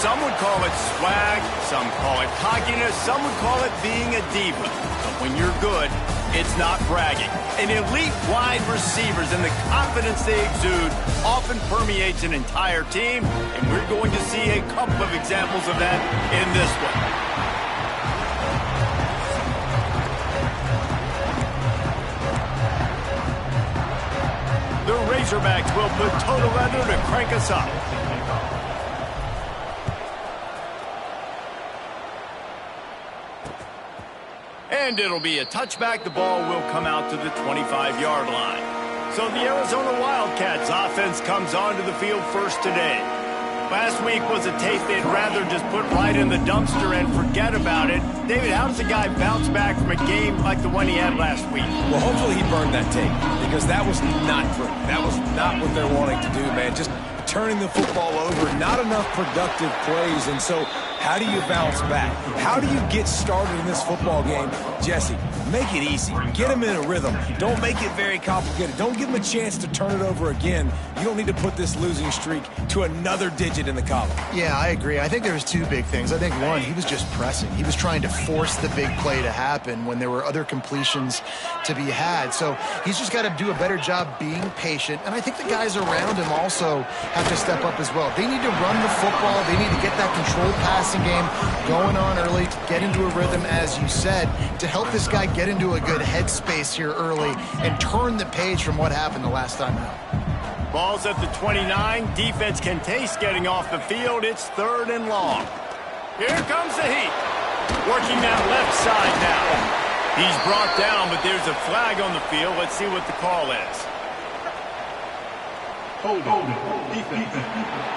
Some would call it swag, some call it cockiness, some would call it being a diva. But when you're good, it's not bragging. And elite wide receivers and the confidence they exude often permeates an entire team, and we're going to see a couple of examples of that in this one. The Razorbacks will put total under to crank us up. And it'll be a touchback. The ball will come out to the 25-yard line. So the Arizona Wildcats offense comes onto the field first today. Last week was a tape they'd rather just put right in the dumpster and forget about it. David, how does a guy bounce back from a game like the one he had last week? Well, hopefully he burned that tape, because that was not great. That was not what they're wanting to do, man. Just turning the football over, not enough productive plays. And so how do you bounce back? How do you get started in this football game? Jesse, make it easy. Get them in a rhythm. Don't make it very complicated. Don't give them a chance to turn it over again. You don't need to put this losing streak to another digit in the column. Yeah, I agree. I think there was two big things. I think, one, he was just pressing. He was trying to force the big play to happen when there were other completions to be had. So he's just got to do a better job being patient. And I think the guys around him also have to step up as well. They need to run the football. They need to get that controlled passing game going on early, to get into a rhythm, as you said, to help this guy get into a good headspace here early and turn the page from what happened the last time out. Ball's at the 29. Defense can taste getting off the field. It's 3rd and long. Here comes the heat. Working that left side now. He's brought down, but there's a flag on the field. Let's see what the call is. Hold it. Defense.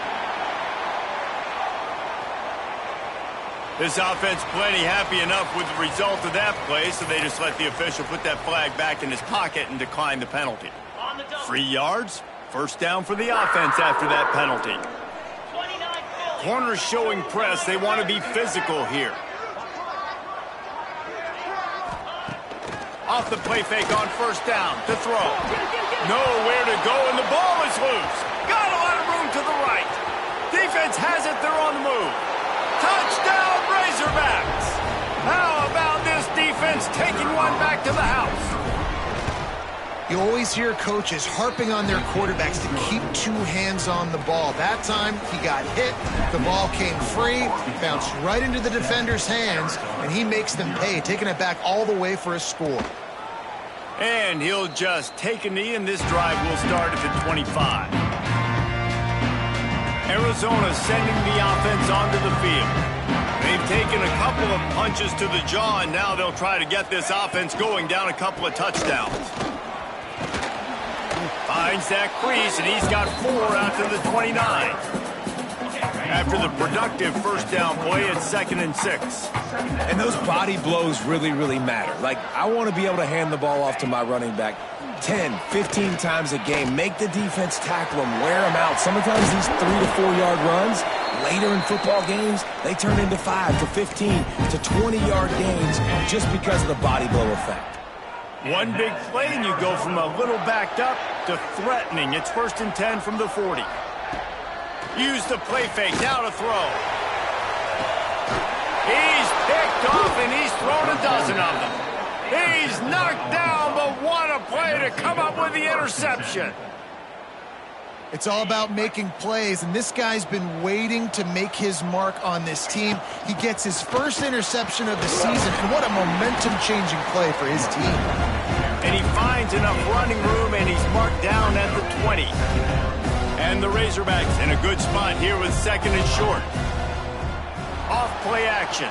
This offense plenty happy enough with the result of that play, so they just let the official put that flag back in his pocket and decline the penalty. 3 yards, first down for the offense after that penalty. Corners showing press. They want to be physical here. Off the play fake on first down to throw. Nowhere to go, and the ball is loose. Got a lot of room to the right. Defense has it. They're on the move. Touchdown, Razorbacks! How about this defense taking one back to the house? You always hear coaches harping on their quarterbacks to keep 2 hands on the ball. That time, he got hit, the ball came free, bounced right into the defender's hands, and he makes them pay, taking it back all the way for a score. And he'll just take a knee, and this drive will start at the 25. Arizona sending the offense onto the field. They've taken a couple of punches to the jaw, and now they'll try to get this offense going down a couple of touchdowns. Finds that crease, and he's got 4 out to the 29. After the productive first down play, it's 2nd and 6. And those body blows really, really matter. Like, I want to be able to hand the ball off to my running back 10, 15 times a game. Make the defense tackle them, wear them out. Sometimes these 3 to 4 yard runs, later in football games, they turn into 5 to 15 to 20-yard gains just because of the body blow effect. One big play, and you go from a little backed up to threatening. It's 1st and 10 from the 40. Use the play fake, now to throw. He's picked off, and he's thrown a dozen of them. He's knocked down, but what a play to come up with the interception. It's all about making plays, and this guy's been waiting to make his mark on this team. He gets his first interception of the season, and what a momentum-changing play for his team. And he finds enough running room, and he's marked down at the 20. And the Razorbacks in a good spot here with 2nd and short. Off play action.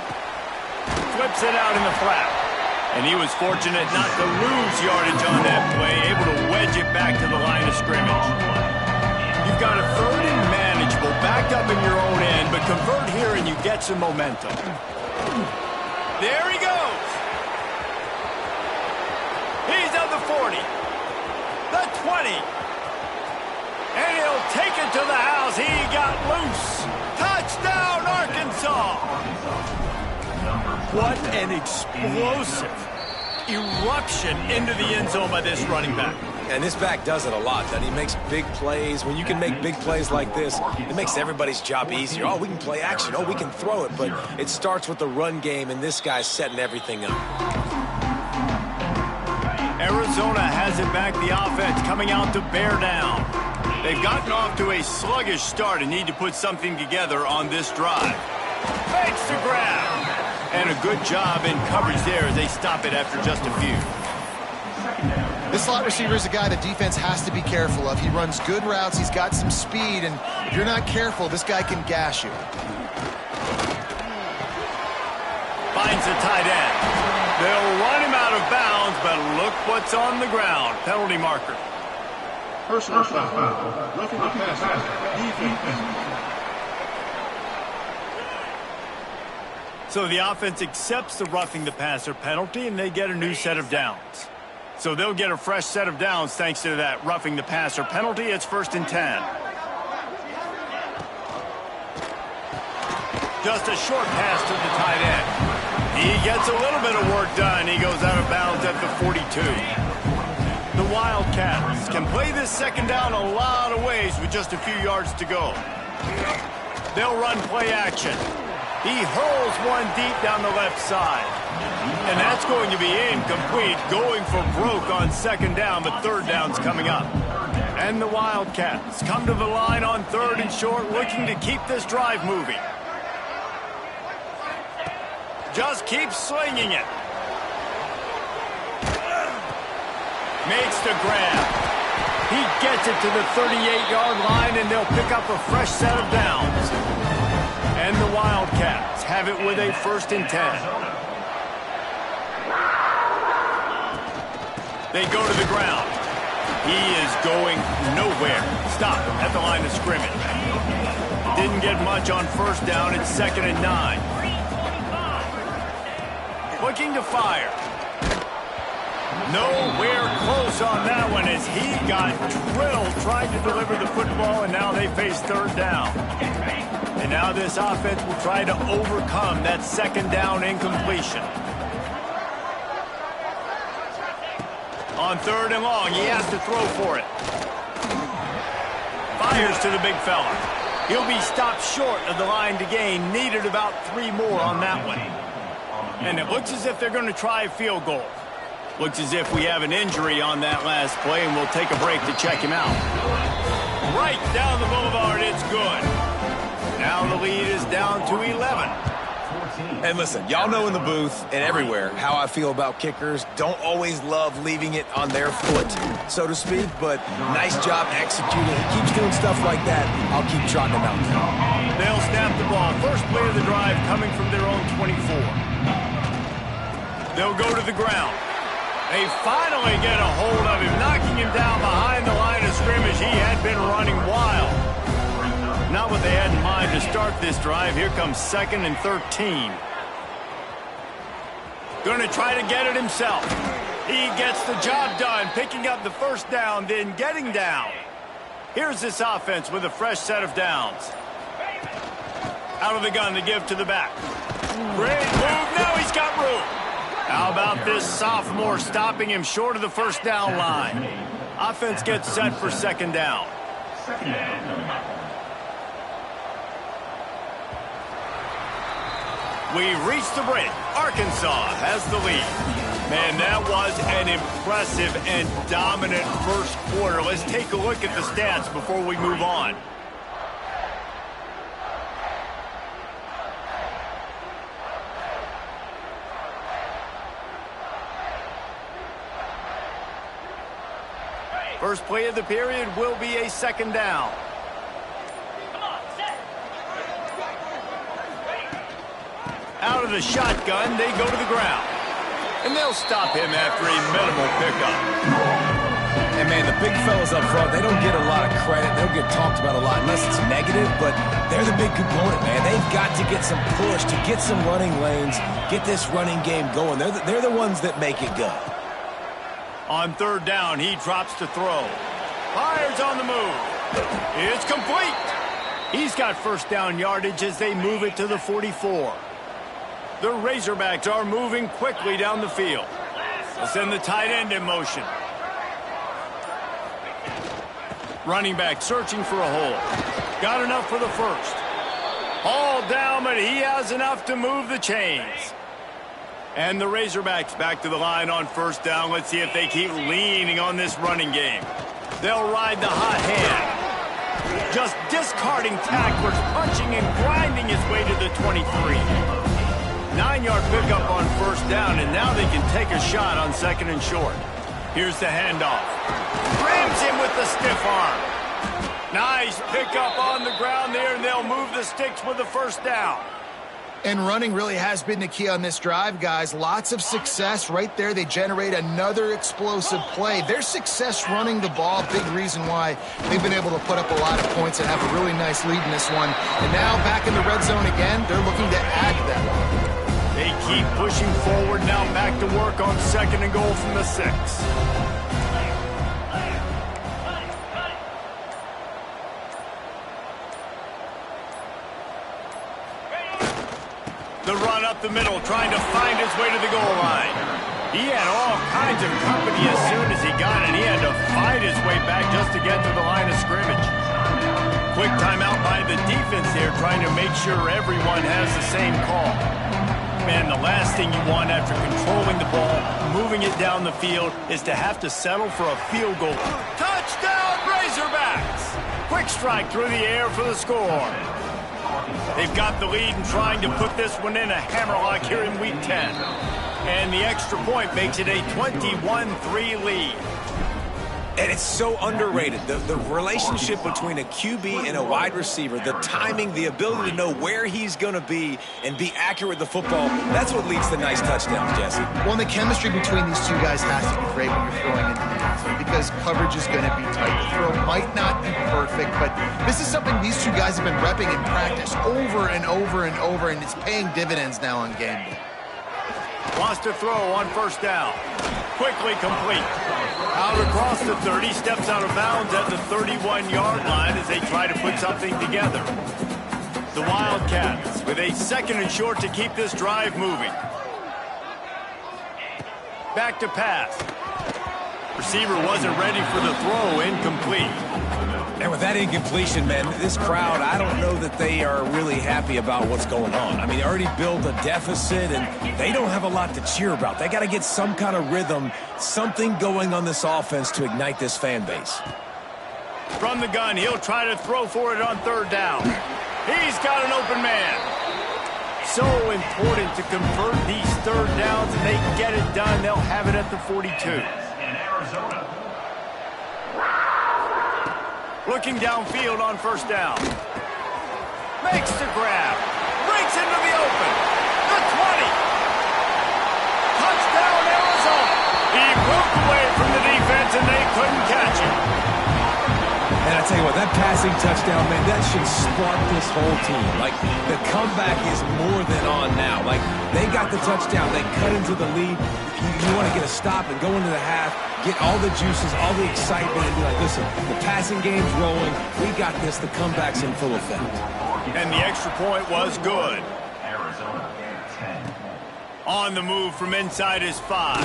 Flips it out in the flat. And he was fortunate not to lose yardage on that play, able to wedge it back to the line of scrimmage. You've got a 3rd and manageable, backed up in your own end, but convert here and you get some momentum. There he goes. He's at the 40, the 20, and he'll take it to the house. He got loose. Touchdown, Arkansas. What an explosive eruption into the end zone by this running back. And this back does it a lot, doesn't he? Makes big plays. When you can make big plays like this, it makes everybody's job easier. Oh, we can play action. Oh, we can throw it. But it starts with the run game, and this guy's setting everything up. Arizona has it back, the offense coming out to bear down. They've gotten off to a sluggish start and need to put something together on this drive. Fakes the grab. And a good job in coverage there as they stop it after just a few. This slot receiver is a guy the defense has to be careful of. He runs good routes. He's got some speed, and if you're not careful, this guy can gash you. Finds the tight end. They'll run him out of bounds, but look what's on the ground. Penalty marker. Personal foul. Roughing the passer. Defense. So the offense accepts the roughing the passer penalty, and they get a new set of downs. So they'll get a fresh set of downs thanks to that roughing the passer penalty. It's 1st and 10. Just a short pass to the tight end. He gets a little bit of work done. He goes out of bounds at the 42. The Wildcats can play this second down a lot of ways with just a few yards to go. They'll run play action. He hurls one deep down the left side. And that's going to be incomplete, going for broke on second down, but third down's coming up. And the Wildcats come to the line on 3rd and short, looking to keep this drive moving. Just keep slinging it. Makes the grab. He gets it to the 38-yard line, and they'll pick up a fresh set of downs. And the Wildcats have it with a 1st and 10. They go to the ground. He is going nowhere. Stop at the line of scrimmage. Didn't get much on 1st down. It's 2nd and 9. Looking to fire. Nowhere close on that one as he got drilled trying to deliver the football, and now they face 3rd down. And now this offense will try to overcome that 2nd down incompletion. On 3rd and long, he has to throw for it. Fires to the big fella. He'll be stopped short of the line to gain. Needed about 3 more on that one. And it looks as if they're going to try a field goal. Looks as if we have an injury on that last play, and we'll take a break to check him out. Right down the boulevard, it's good. Now the lead is down to 11. And listen, y'all know in the booth and everywhere how I feel about kickers. Don't always love leaving it on their foot, so to speak, but nice job executing. He keeps doing stuff like that. I'll keep trotting him out. They'll snap the ball. First play of the drive coming from their own 24. They'll go to the ground. They finally get a hold of him, knocking him down behind the line of scrimmage. He had been running wild. Not what they had in mind to start this drive. Here comes 2nd and 13. Going to try to get it himself. He gets the job done, picking up the 1st down, then getting down. Here's this offense with a fresh set of downs. Out of the gun to give to the back. Great move. Now he's got room. How about this sophomore stopping him short of the 1st down line? Offense gets set for 2nd down. We've reached the break. Arkansas has the lead. Man, that was an impressive and dominant 1st quarter. Let's take a look at the stats before we move on. First play of the period will be a 2nd down. Out of the shotgun, they go to the ground. And they'll stop him after a minimal pickup. And, man, the big fellas up front, they don't get a lot of credit. They don't get talked about a lot unless it's negative, but they're the big component, man. They've got to get some push, to get some running lanes, get this running game going. They're the ones that make it go. On 3rd down, he drops to throw. Fires on the move. It's complete. He's got 1st down yardage as they move it to the 44. The Razorbacks are moving quickly down the field. They'll send the tight end in motion. Running back searching for a hole. Got enough for the first. All down, but he has enough to move the chains. And the Razorbacks back to the line on first down. Let's see if they keep leaning on this running game. They'll ride the hot hand. Just discarding tacklers, punching and grinding his way to the 23. 9-yard pickup on first down, and now they can take a shot on second and short. Here's the handoff. Rams him with the stiff arm. Nice pickup on the ground there, and they'll move the sticks with the first down. And running really has been the key on this drive, guys. Lots of success right there. They generate another explosive play. Their success running the ball, big reason why they've been able to put up a lot of points and have a really nice lead in this one. And now back in the red zone again, they're looking to add to that. They keep pushing forward, now back to work on second and goal from the 6. The run up the middle, trying to find his way to the goal line. He had all kinds of company as soon as he got it. He had to fight his way back just to get to the line of scrimmage. Quick timeout by the defense here, trying to make sure everyone has the same call. Man, the last thing you want after controlling the ball, moving it down the field, is to have to settle for a field goal. Touchdown, Razorbacks! Quick strike through the air for the score. They've got the lead and trying to put this one in a hammerlock here in Week 10. And the extra point makes it a 21-3 lead. And it's so underrated. The relationship between a QB and a wide receiver, the timing, the ability to know where he's going to be and be accurate with the football, that's what leads to nice touchdowns, Jesse. Well, the chemistry between these two guys has to be great when you're throwing into the end zone because coverage is going to be tight. The throw might not be perfect, but this is something these two guys have been repping in practice over and over and over, and it's paying dividends now on game day. Wants to throw on first down. Quickly complete. Out across the 30, steps out of bounds at the 31-yard line as they try to put something together. The Wildcats with a second and short to keep this drive moving. Back to pass. Receiver wasn't ready for the throw, incomplete. And with that incompletion, man, this crowd, I don't know that they are really happy about what's going on. I mean, they already built a deficit, and they don't have a lot to cheer about. They got to get some kind of rhythm, something going on this offense to ignite this fan base. From the gun, he'll try to throw for it on third down. He's got an open man. So important to convert these third downs, and they get it done. They'll have it at the 42. In Arizona. Looking downfield on first down. Makes the grab. Breaks into the open. The 20. Touchdown, Arizona. He broke away from the defense, and they couldn't catch him. And I tell you what, that passing touchdown, man, that should spark this whole team. Like, the comeback is more than on now. Like, they got the touchdown. They cut into the lead. You want to get a stop and go into the half, get all the juices, all the excitement, and be like, listen, the passing game's rolling. We got this. The comeback's in full effect. And the extra point was good. Arizona 10. On the move from inside his 5.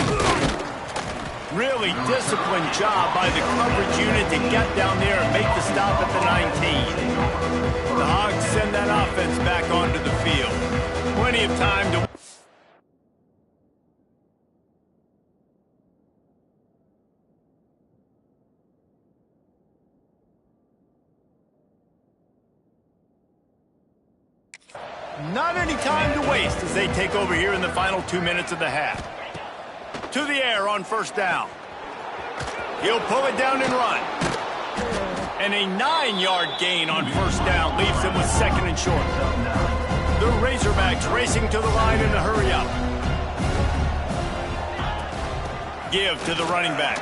Really disciplined job by the coverage unit to get down there and make the stop at the 19. The Hogs send that offense back onto the field. Plenty of time to... Not any time to waste as they take over here in the final 2 minutes of the half. To the air on first down. He'll pull it down and run. And a 9-yard gain on first down leaves him with second and short. The Razorbacks racing to the line in a hurry up. Give to the running back.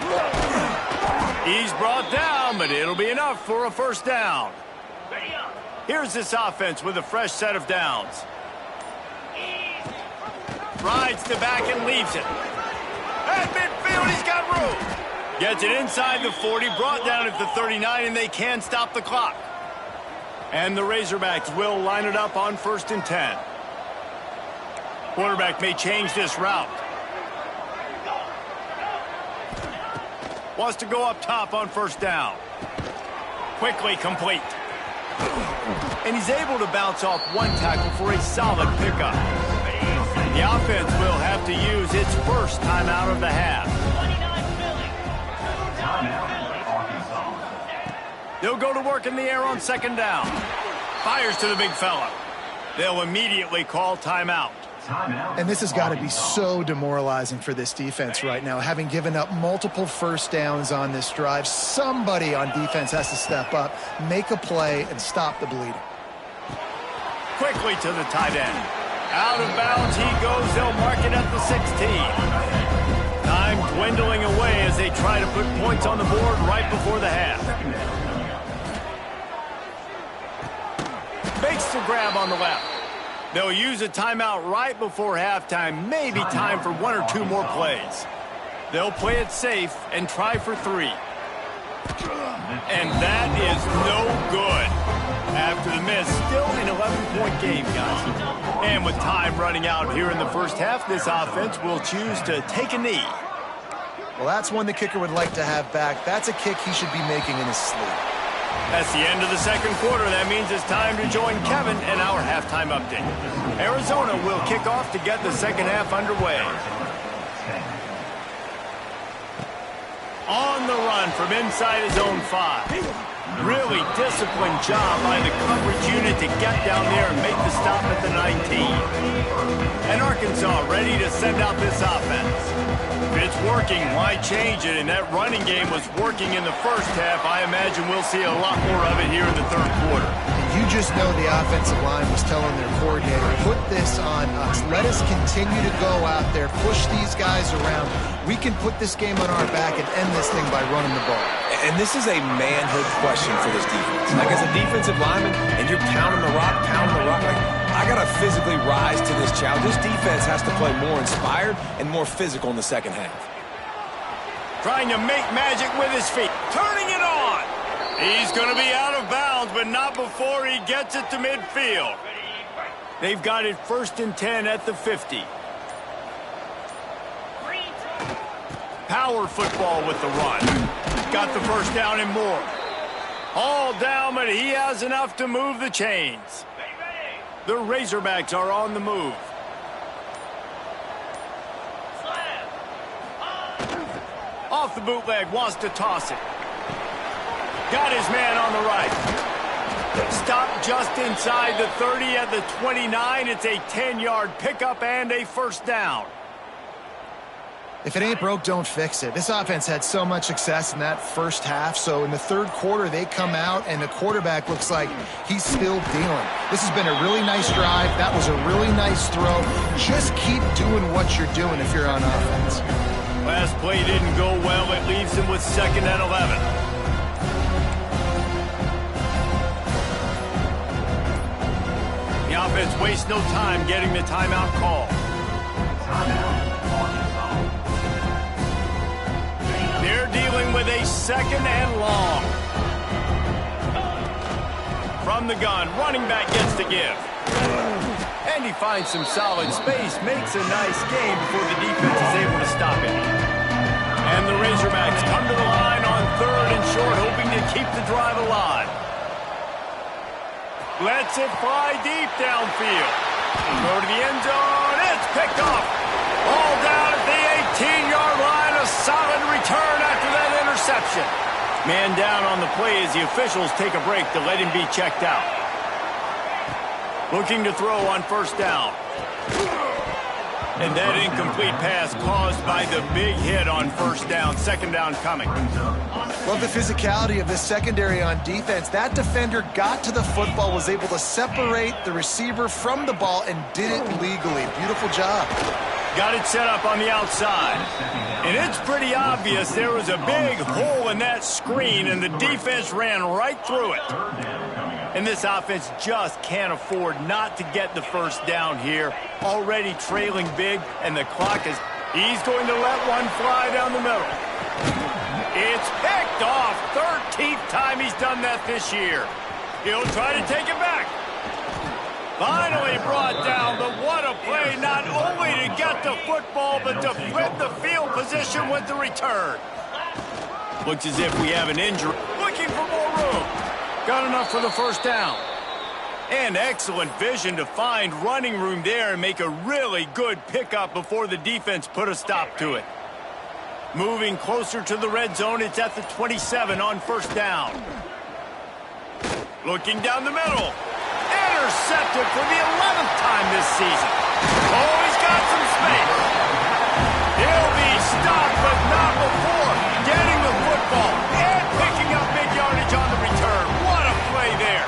He's brought down, but it'll be enough for a first down. Here's this offense with a fresh set of downs. Rides the back and leaves it. At midfield, he's got room. Gets it inside the 40, brought down at the 39, and they can stop the clock. And the Razorbacks will line it up on 1st and 10. Quarterback may change this route. Wants to go up top on first down. Quickly complete. And he's able to bounce off one tackle for a solid pickup. The offense will have to use its first timeout of the half. They'll go to work in the air on second down. Fires to the big fella. They'll immediately call timeout. And this has got to be so demoralizing for this defense right now. Having given up multiple first downs on this drive, somebody on defense has to step up, make a play, and stop the bleeding. Quickly to the tight end. Out of bounds he goes. They'll mark it at the 16. Time dwindling away as they try to put points on the board right before the half. Makes the grab on the left. They'll use a timeout right before halftime, maybe time for one or two more plays. They'll play it safe and try for 3. And that is no good. After the miss, still an 11-point game, guys. And with time running out here in the first half, this offense will choose to take a knee. Well, that's one the kicker would like to have back. That's a kick he should be making in his sleep. That's the end of the second quarter. That means it's time to join Kevin and our halftime update. Arizona will kick off to get the second half underway. On the run from inside his own 5. Really disciplined job by the coverage unit to get down there and make the stop at the 19. And Arkansas ready to send out this offense. If it's working, why change it? And that running game was working in the first half. I imagine we'll see a lot more of it here in the third quarter. You just know the offensive line was telling their coordinator, put this on us. Let us continue to go out there, push these guys around. We can put this game on our back and end this thing by running the ball. And this is a manhood question for this defense. Like, as a defensive lineman, and you're pounding the rock, like, I got to physically rise to this challenge. This defense has to play more inspired and more physical in the second half. Trying to make magic with his feet. Turning it on. He's going to be out of bounds, but not before he gets it to midfield. They've got it 1st and 10 at the 50. Power football with the run. Got the first down and more. All down, but he has enough to move the chains. The Razorbacks are on the move. Off the bootleg, wants to toss it. Got his man on the right. Stopped just inside the 30 at the 29. It's a 10-yard pickup and a first down. If it ain't broke, don't fix it. This offense had so much success in that first half, so in the third quarter, they come out, and the quarterback looks like he's still dealing. This has been a really nice drive. That was a really nice throw. Just keep doing what you're doing if you're on offense. Last play didn't go well. It leaves him with 2nd and 11. The offense wastes no time getting the timeout call. They're dealing with a 2nd and long. From the gun, running back gets to give. And he finds some solid space, makes a nice game before the defense is able to stop it. And the Razorbacks come to the line on 3rd and short, hoping to keep the drive alive. Lets it fly deep downfield. Go to the end zone. It's picked off. All down at the 18-yard line. A solid return after that interception. Man down on the play as the officials take a break to let him be checked out. Looking to throw on 1st down. And that incomplete pass caused by the big hit on 1st down. 2nd down coming. Love the physicality of this secondary on defense. That defender got to the football, was able to separate the receiver from the ball, and did it legally. Beautiful job. Got it set up on the outside. And it's pretty obvious there was a big hole in that screen, and the defense ran right through it. And this offense just can't afford not to get the first down here. Already trailing big, and the clock is... He's going to let one fly down the middle. It's picked off. 13th time he's done that this year. He'll try to take it back. Finally brought down, but what a play, not only to get the football, but to flip the field position with the return. Looks as if we have an injury. Looking for more room. Got enough for the first down. And excellent vision to find running room there and make a really good pickup before the defense put a stop to it. Moving closer to the red zone, it's at the 27 on first down. Looking down the middle. Intercepted for the 11th time this season. Oh, he's got some space. He'll be stopped, but not before getting the football and picking up big yardage on the return. What a play there.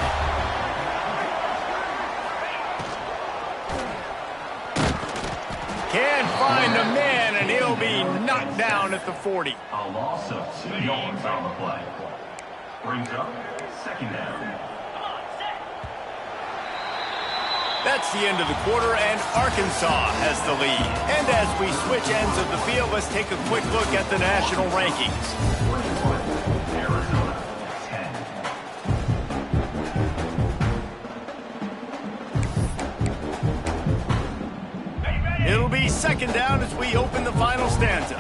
Can't find a man, and he'll be knocked down at the 40. A loss of 2 yards on the play. Brings up second down. That's the end of the quarter, and Arkansas has the lead. And as we switch ends of the field, let's take a quick look at the national rankings. Arizona, 10. It'll be second down as we open the final stanza.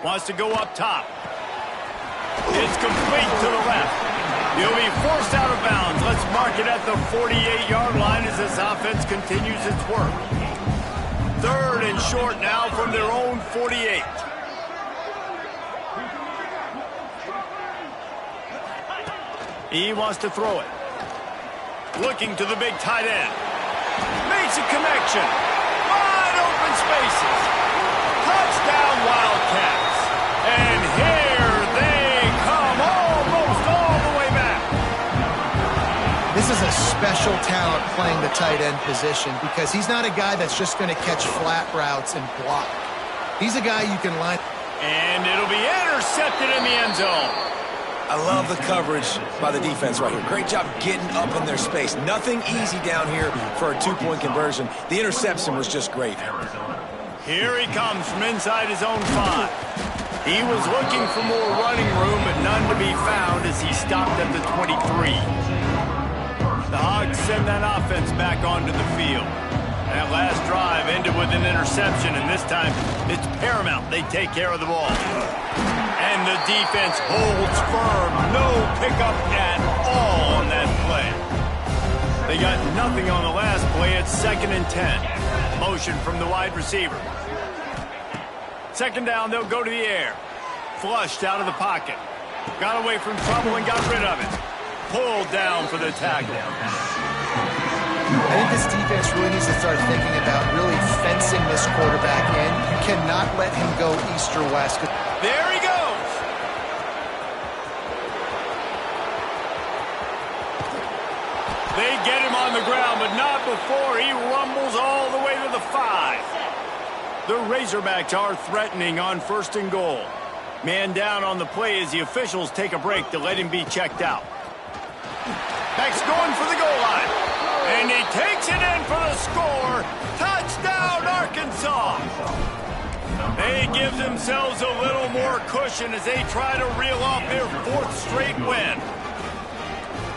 Wants to go up top. It's complete to the left. He'll be forced out of bounds. Let's mark it at the 48-yard line as this offense continues its work. Third and short now from their own 48. He wants to throw it. Looking to the big tight end. Makes a connection. Wide open spaces. Touchdown Wildcats. And here they come almost all the way back. This is a special talent playing the tight end position because he's not a guy that's just going to catch flat routes and block. He's a guy you can line. And it'll be intercepted in the end zone. I love the coverage by the defense right here. Great job getting up in their space. Nothing easy down here for a two-point conversion. The interception was just great. Here he comes from inside his own 5. He was looking for more running room, but none to be found as he stopped at the 23. The Hogs send that offense back onto the field. That last drive ended with an interception, and this time it's paramount they take care of the ball. And the defense holds firm. No pickup at all on that play. They got nothing on the last play. It's 2nd and 10. Motion from the wide receiver. Second down, they'll go to the air. Flushed out of the pocket. Got away from trouble and got rid of it. Pulled down for the tackle. I think this defense really needs to start thinking about really fencing this quarterback in. You cannot let him go east or west. There he goes. They get him on the ground, but not before he rumbles all the way to the 5. The Razorbacks are threatening on 1st and goal. Man down on the play as the officials take a break to let him be checked out. Backs going for the goal line. And he takes it in for the score. Touchdown, Arkansas. They give themselves a little more cushion as they try to reel off their 4th straight win.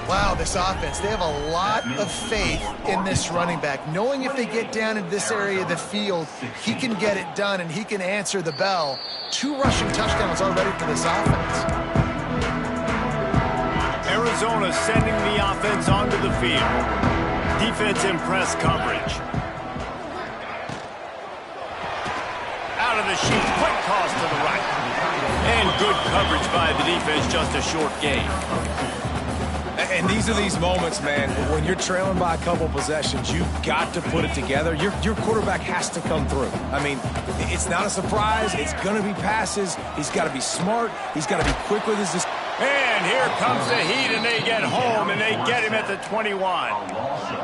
Wow, this offense, they have a lot of faith in this running back, knowing if they get down into this area of the field, he can get it done and he can answer the bell. 2 rushing touchdowns already for this offense. Arizona sending the offense onto the field. Defense in press coverage. Out of the sheet, quick toss to the right. And good coverage by the defense, just a short gain. And these are these moments, man, when you're trailing by a couple possessions, you've got to put it together. Your quarterback has to come through. I mean, it's not a surprise. It's going to be passes. He's got to be smart. He's got to be quick with his... And here comes the heat, and they get home, and they get him at the 21.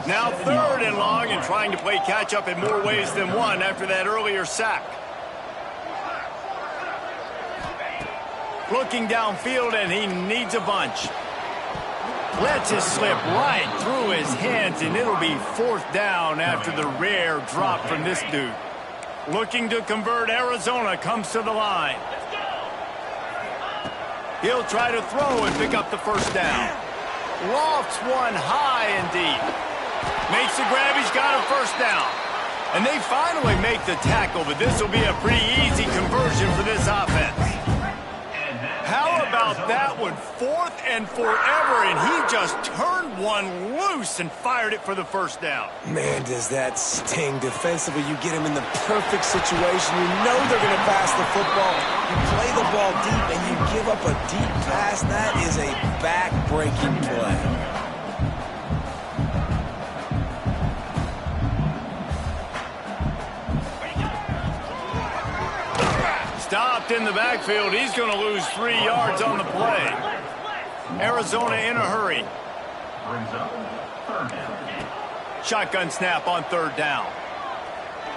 Now 3rd and long, and trying to play catch-up in more ways than one after that earlier sack. Looking downfield, and he needs a bunch. Lets it slip right through his hands, and it'll be 4th down after the rare drop from this dude. Looking to convert, Arizona comes to the line. He'll try to throw and pick up the first down. Lofts one high and deep. Makes the grab, he's got a first down. And they finally make the tackle, but this will be a pretty easy conversion for this offense. How about that one? 4th and forever, and he just turned one loose and fired it for the first down. Man, does that sting. Defensively, you get him in the perfect situation. You know they're going to pass the football. You play the ball deep, and you give up a deep pass. That is a back-breaking play. Stopped in the backfield. He's going to lose 3 yards on the play. Arizona in a hurry. Brings up 3rd down. Shotgun snap on 3rd down.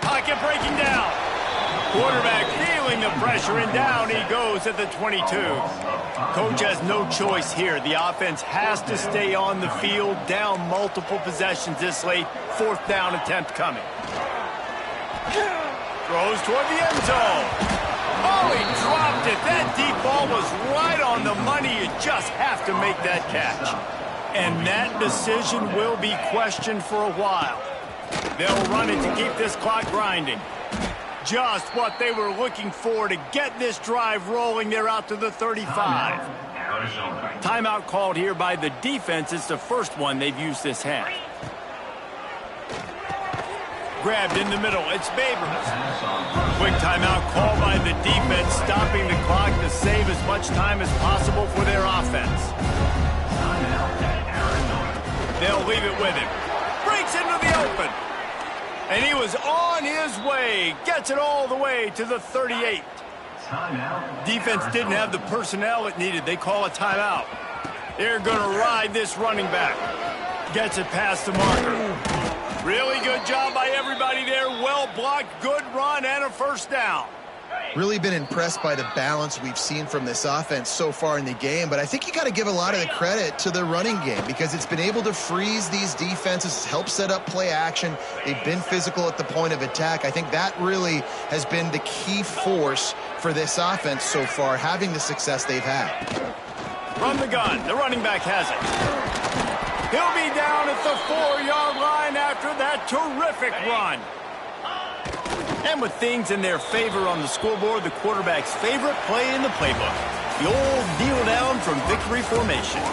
Pocket breaking down. Quarterback feeling the pressure, and down he goes at the 22. Coach has no choice here. The offense has to stay on the field, down multiple possessions this late. 4th down attempt coming. Throws toward the end zone. Oh, he dropped it. That deep ball was right on the money. You just have to make that catch. And that decision will be questioned for a while. They'll run it to keep this clock grinding. Just what they were looking for to get this drive rolling. They're out to the 35. Timeout called here by the defense. It's the first one they've used this half. Grabbed in the middle. It's Babers. Quick timeout called by the defense, stopping the clock to save as much time as possible for their offense. They'll leave it with him. Breaks into the open. And he was on his way. Gets it all the way to the 38. Defense didn't have the personnel it needed. They call a timeout. They're going to ride this running back. Gets it past the marker. Really good job by everybody there. Well blocked, good run, and a first down. Really been impressed by the balance we've seen from this offense so far in the game, but I think you got to give a lot of the credit to the running game because it's been able to freeze these defenses, help set up play action. They've been physical at the point of attack. I think that really has been the key force for this offense so far, having the success they've had. Run the gun. The running back has it. He'll be down at the 4-yard line after that terrific run. And with things in their favor on the scoreboard, the quarterback's favorite play in the playbook. The old kneel down from victory formation.